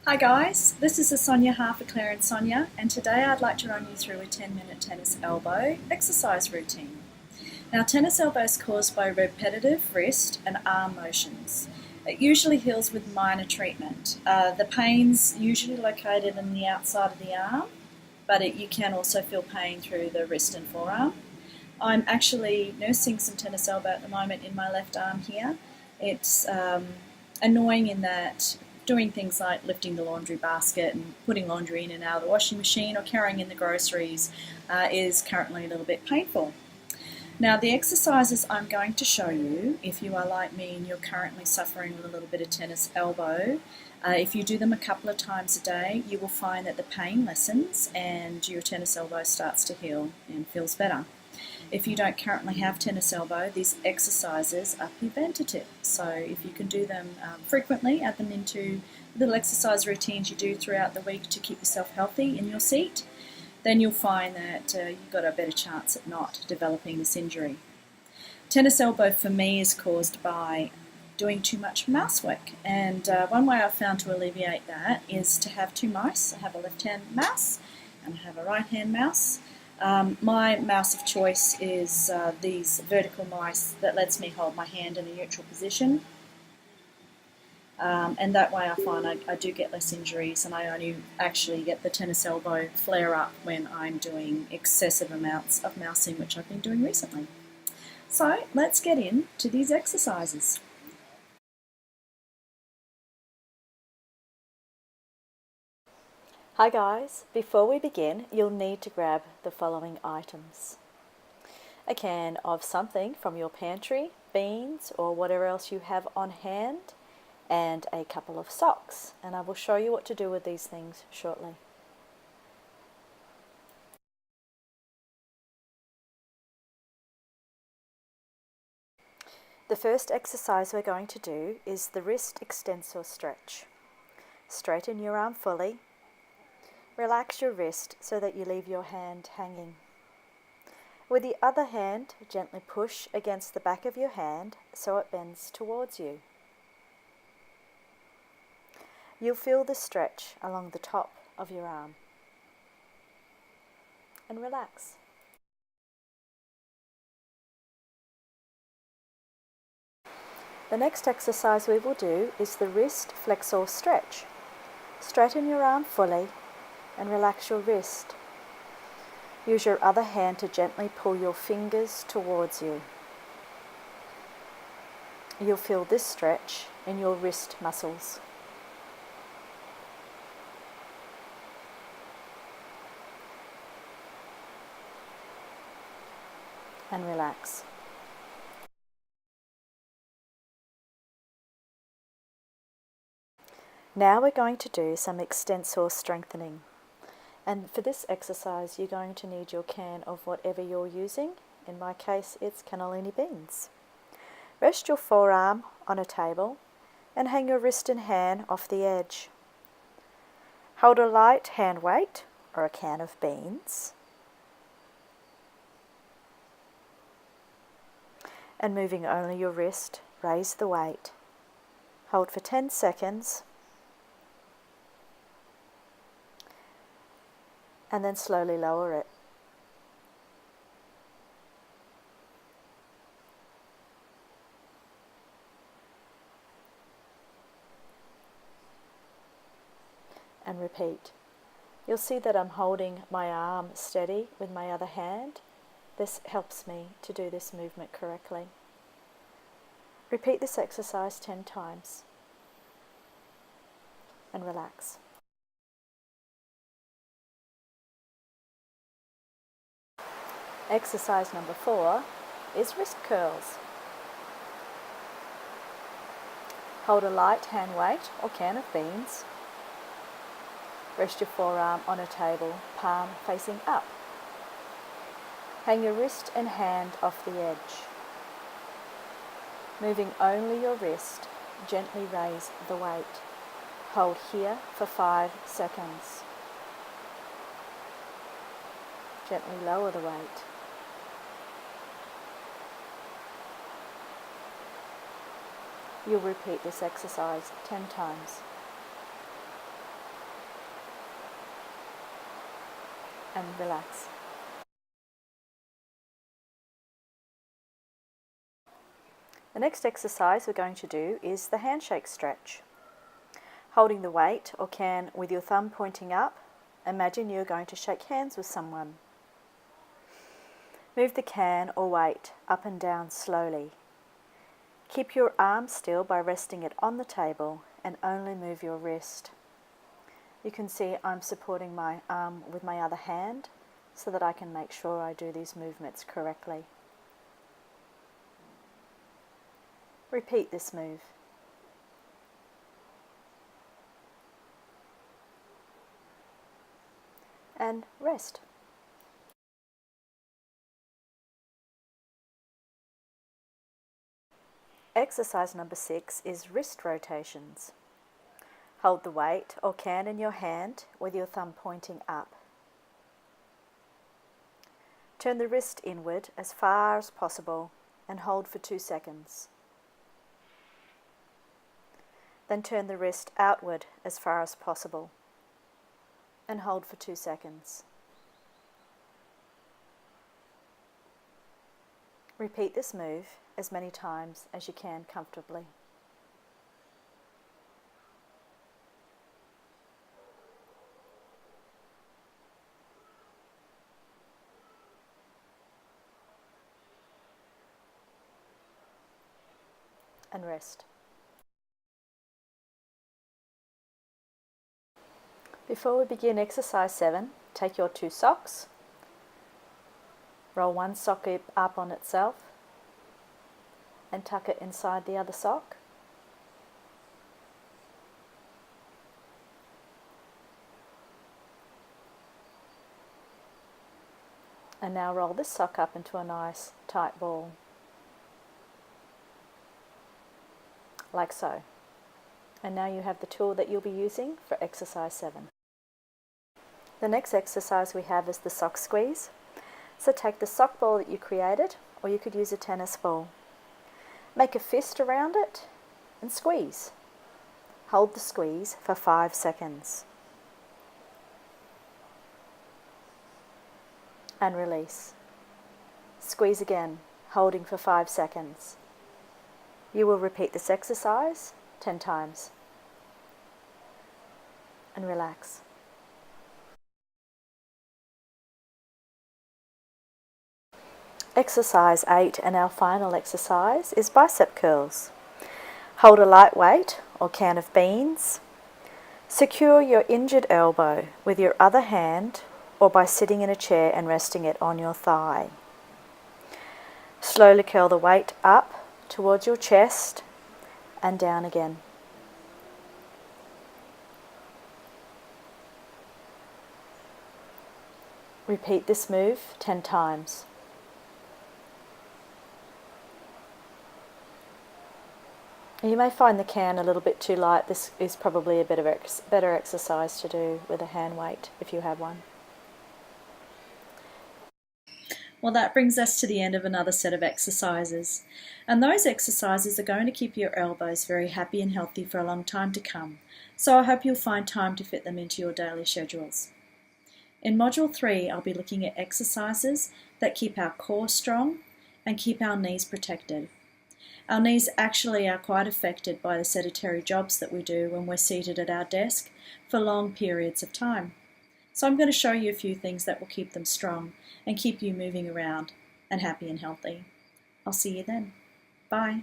Hi guys, this is the Sonia Harper Claire and Sonia, and today I'd like to run you through a 10-minute tennis elbow exercise routine. Now, tennis elbow is caused by repetitive wrist and arm motions. It usually heals with minor treatment. The pain's usually located in the outside of the arm, but you can also feel pain through the wrist and forearm. I'm actually nursing some tennis elbow at the moment in my left arm here. It's annoying in that doing things like lifting the laundry basket and putting laundry in and out of the washing machine or carrying in the groceries is currently a little bit painful. Now, the exercises I'm going to show you, if you are like me and you're currently suffering with a little bit of tennis elbow, if you do them a couple of times a day, you will find that the pain lessens and your tennis elbow starts to heal and feels better. If you don't currently have tennis elbow, these exercises are preventative. So if you can do them frequently, add them into little exercise routines you do throughout the week to keep yourself healthy in your seat, then you'll find that you've got a better chance at not developing this injury. Tennis elbow for me is caused by doing too much mouse work, and one way I've found to alleviate that is to have two mice. I have a left-hand mouse and I have a right-hand mouse. My mouse of choice is these vertical mice that lets me hold my hand in a neutral position, and that way I find I do get less injuries, and I only actually get the tennis elbow flare up when I'm doing excessive amounts of mousing, which I've been doing recently. So let's get into these exercises. Hi guys, before we begin, you'll need to grab the following items. A can of something from your pantry, beans or whatever else you have on hand, and a couple of socks. And I will show you what to do with these things shortly. The first exercise we're going to do is the wrist extensor stretch. Straighten your arm fully. Relax your wrist so that you leave your hand hanging. With the other hand, gently push against the back of your hand so it bends towards you. You'll feel the stretch along the top of your arm. And relax. The next exercise we will do is the wrist flexor stretch. Straighten your arm fully and relax your wrist. Use your other hand to gently pull your fingers towards you. You'll feel this stretch in your wrist muscles. And relax. Now we're going to do some extensor strengthening. And for this exercise, you're going to need your can of whatever you're using. In my case, it's cannellini beans. Rest your forearm on a table and hang your wrist and hand off the edge. Hold a light hand weight or a can of beans. And moving only your wrist, raise the weight. Hold for 10 seconds. And then slowly lower it. And repeat. You'll see that I'm holding my arm steady with my other hand. This helps me to do this movement correctly. Repeat this exercise 10 times. And relax. Exercise number 4 is wrist curls. Hold a light hand weight or can of beans. Rest your forearm on a table, palm facing up. Hang your wrist and hand off the edge. Moving only your wrist, gently raise the weight. Hold here for 5 seconds. Gently lower the weight. You'll repeat this exercise 10 times. and relax. The next exercise we're going to do is the handshake stretch. Holding the weight or can with your thumb pointing up, imagine you're going to shake hands with someone. Move the can or weight up and down slowly. Keep your arm still by resting it on the table and only move your wrist. You can see I'm supporting my arm with my other hand so that I can make sure I do these movements correctly. Repeat this move. And rest. Exercise number 6 is wrist rotations. Hold the weight or can in your hand with your thumb pointing up. Turn the wrist inward as far as possible and hold for 2 seconds. Then turn the wrist outward as far as possible and hold for 2 seconds. Repeat this move as many times as you can comfortably. And rest. Before we begin exercise 7, take your 2 socks, roll one sock up on itself and tuck it inside the other sock. And now roll this sock up into a nice tight ball, like so. And now you have the tool that you'll be using for exercise 7. The next exercise we have is the sock squeeze. So take the sock ball that you created, or you could use a tennis ball. Make a fist around it and squeeze. Hold the squeeze for 5 seconds. And release. Squeeze again, holding for 5 seconds. You will repeat this exercise 10 times. And relax. Exercise 8 and our final exercise is bicep curls. Hold a light weight or can of beans. Secure your injured elbow with your other hand or by sitting in a chair and resting it on your thigh. Slowly curl the weight up towards your chest and down again. Repeat this move 10 times. You may find the can a little bit too light. This is probably a better exercise to do with a hand weight if you have one. Well, that brings us to the end of another set of exercises. And those exercises are going to keep your elbows very happy and healthy for a long time to come. So I hope you'll find time to fit them into your daily schedules. In Module 3, I'll be looking at exercises that keep our core strong and keep our knees protected. Our knees actually are quite affected by the sedentary jobs that we do when we're seated at our desk for long periods of time. So I'm going to show you a few things that will keep them strong and keep you moving around and happy and healthy. I'll see you then. Bye.